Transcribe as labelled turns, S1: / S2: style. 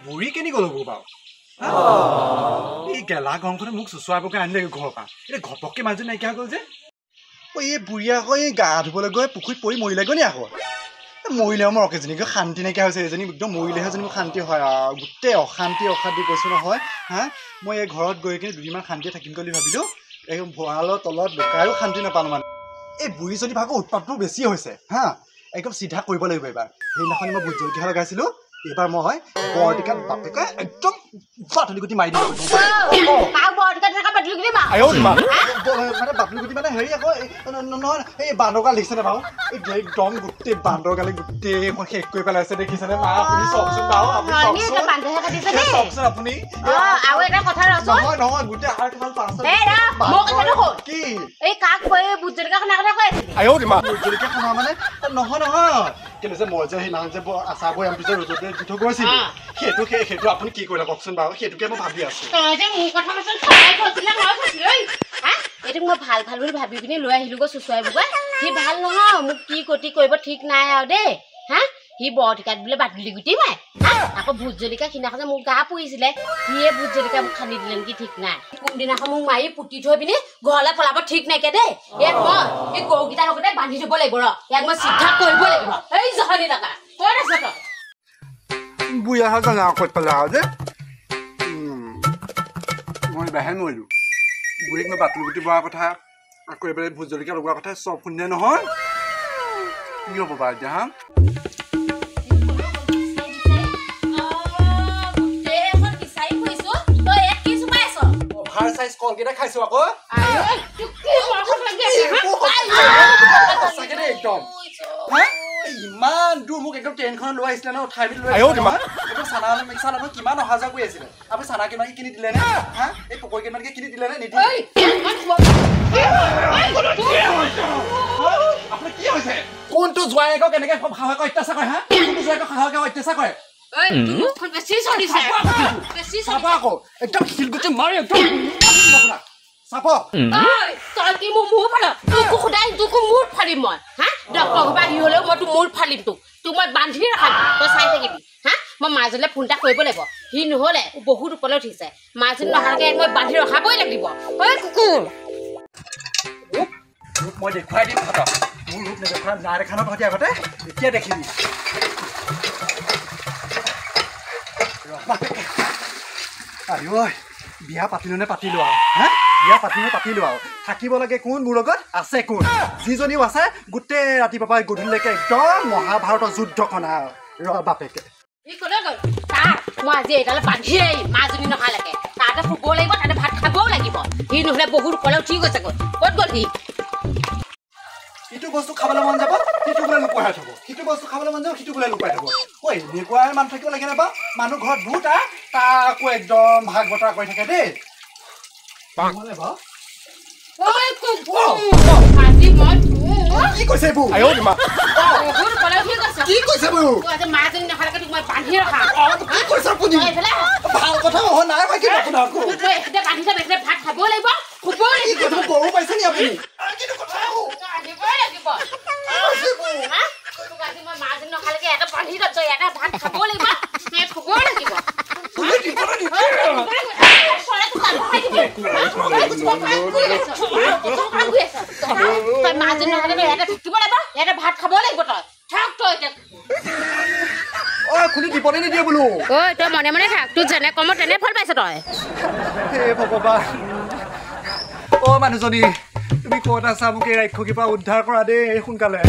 S1: বুঢ়ী কেনি গ'ল বাৰু এই গেলা গৰমখনে মোক চুচুৱাবকে আনিলে ঘৰৰ পৰা এতিয়া ঘপককে মাজে নাইকিয়া গ'ল যে এই বুঢ়ী আকৌ এই গা ধুবলৈ গৈ পুখুৰীত পৰি মৰিলে গৈ নি আকৌ মৰিলেও মোৰ অকেজনীকে শান্তি নাইকিয়া হৈছে এজনী একদম মৰিলেহে যেন মোৰ শান্তি হয় আৰু গোটেই অশান্তি কৈছোঁ নহয় হা মই এই ঘৰত গৈ কিনে দুদিনমান শান্তিয়ে থাকিম বুলি ভাবিলোঁ এই ভঁৰালৰ তলত বোকায়ো শান্তি নাপালোঁ মানে এই বুঢ়ীজনী ভাগৰ উৎপাতটো বেছি হৈছে হা একদম চিধা কৰিব লাগিব এইবাৰ সেইদিনাখন মই ভোট জলকীয়া লগাইছিলোঁ এইবাৰ মই বৰটিকাত বাপেকে একদম বাটলি গুটি মাৰি দিলোঁ মানে বাটলি গুটি মানে হেৰি আকৌ নহয় এই বান্দৰগাল দেখিছেনে বাৰু এই একদম গোটেই বান্দৰগালে গোটেই শেষ কৰি পেলাইছে দেখিছেনে মা আপুনি চাওকচোন বাৰু চাওকচোন আপুনি নহয় নহয় গোটেই আৰু কিমান কি এই কাক ভোট জলকীয়া খোৱা মানে নহয় নহয় কেলে যে মই যে সেইদিনাখন যে আচাৰ বৈয়ামটো যে ৰ'দতে দি থৈ গৈছিলোঁ সেইটো আপুনি কি কৰিলে কওকচোন বাৰু সেইটোকে মই ভাবি আছোঁ
S2: এইটোক মই ভাল ভাল বুলি ভাবি পিনি লৈ আহিলোঁ গৈ চুচুৱাই বুকুৱাই সি ভাল নহয় মোক কি গতি কৰিব ঠিক নাই আৰু দেই হা সি বৰটিকাত বোলে বাটলি গুটি মাৰে আকৌ ভোট জলকীয়া সিদিনাখন মোক গা পুৰিছিলে সিয়ে ভোট জলকীয়া মোক খান্দি দিলে নেকি ঠিক নাই কোনদিনাখন মোক মাৰি পুতি থৈ পিনি ঘৰলৈ পলাব ঠিক নাইকিয়া দেই ইয়াক মই এই গৰুকেইটাৰ লগতে বান্ধি থব লাগিব ৰ ইয়াক মই চিধা কৰিব লাগিব এই জহনী টকা ক'ত আছে তই
S1: বুঢ়া হাজাৰ নাও ক'ত পেলা যে মই বাহে নোৱাৰিলোঁ বুঢ়ীক মই বাটলি গুটি বৰা কথা আকৌ এবাৰ ভোট জলকীয়া লগোৱাৰ কথা চব শুনিলে নহয় কি হ'ব বাৰু এতিয়া হা কলকেইটা খাইছো আকৌ ইমান দূৰ মোক একদম ট্ৰেইনখনত লৈ আহিছিলে ন উঠাই মেলি লৈ চানা কিমান অহা যোৱা কৰি আছিলে আপুনি চানা কিমানকে কিনি দিলে নে হা এই পকৰি কিমানকে কিনি দিলে নে নিদিলে আপোনাৰ কি হৈছে কোনটো জোৱায়েকক কেনেকে সাহসে অত্যাচাৰ কৰে হা কোনটো জোৱায়েকক সাহসে অত্যাচাৰ কৰে একদম শিলগুটি মাৰি একদম চাপ
S2: তই কি মোৰ মূৰ ফাল তোকো সদায় তোকো মূৰ ফালিম মই হা ডক্টৰ ঘৰ আহি হ'লেও মই তোক মূৰ ফালিম তোক মই বান্ধি ৰাখাম তই চাই থাকিবি হা মই মাজলৈ ফোন এটা কৰিব লাগিব সি নহ'লে বহুত ওপৰলৈ উঠিছে মাজত নহালৈকে মই বান্ধি ৰখাবই লাগিব ঐ কুকুৰ
S1: মই দেখুৱাই দিম কথা মোৰ ৰূপ নেদেখুৱা না দেখা ন তহঁতি আগতে এতিয়া দেখিবি আইঐ বিয়া পাতিলো নে পাতিলো আৰু হা বিয়া পাতিলো আৰু থাকিব লাগে কোন মোৰ লগত আছে কোন যিজনীও আছে গোটেই ৰাতিপুৱা পৰা গধূলিলৈকে একদম মহাভাৰতৰ যুদ্ধখন ৰ বাপেকে
S2: মই আজি এইডালে বান্ধি আহিম মাজনী নহালৈকে তাতে শুব লাগিব তাতে ভাত খাবও লাগিব সি নহ'লে বহুত ওপৰলৈ উঠি গৈছে ক'ত গ'ল সি
S1: ইটো বস্তু খাবলৈ মন যাব সিটো বোলে লুকুৱাই থ'ব সিটো বস্তু খাবলৈ মন যাব সিটো বোলে লুকুৱাই থ'ব এনেকুৱাই মানুহ থাকিব লাগে নাপা মানুহ ঘৰত বহুত তাৰ আকৌ একদম ভাগ বতৰা কৰি থাকে দেই কি কৈছে এইবোৰ কি কৈছে
S2: মাজনী নহালৈকে তোক মই বান্ধি ৰখাম
S1: কি কৈছে আপুনি ভাল কথা অহা নাই বাকী আপোনাক
S2: বান্ধি থম এইফালে ভাত খাবও লাগিব শুবও লাগিব
S1: গৰু পাইছে নি আপুনি
S2: মাজনী নহালৈকে এটা বান্ধি থম তই এটা ভাত খাবও লাগিব শুবও লাগিব তই মাজনী নহালৈকে এটা থাকিব লাগিব এটা ভাত খাবও লাগিব তই থাক তই
S1: এতিয়া খুলি দিবনে নিদিয়ে বোলো
S2: ঐ তই মনে মনে থাক তোৰ যেনে কমত তেনে ফল পাইছ তই
S1: হে ভগৱান মানুহজনী তুমি ক'ত আছা মোক এই ৰাক্ষসীৰ পৰা উদ্ধাৰ কৰা দেই সোনকালে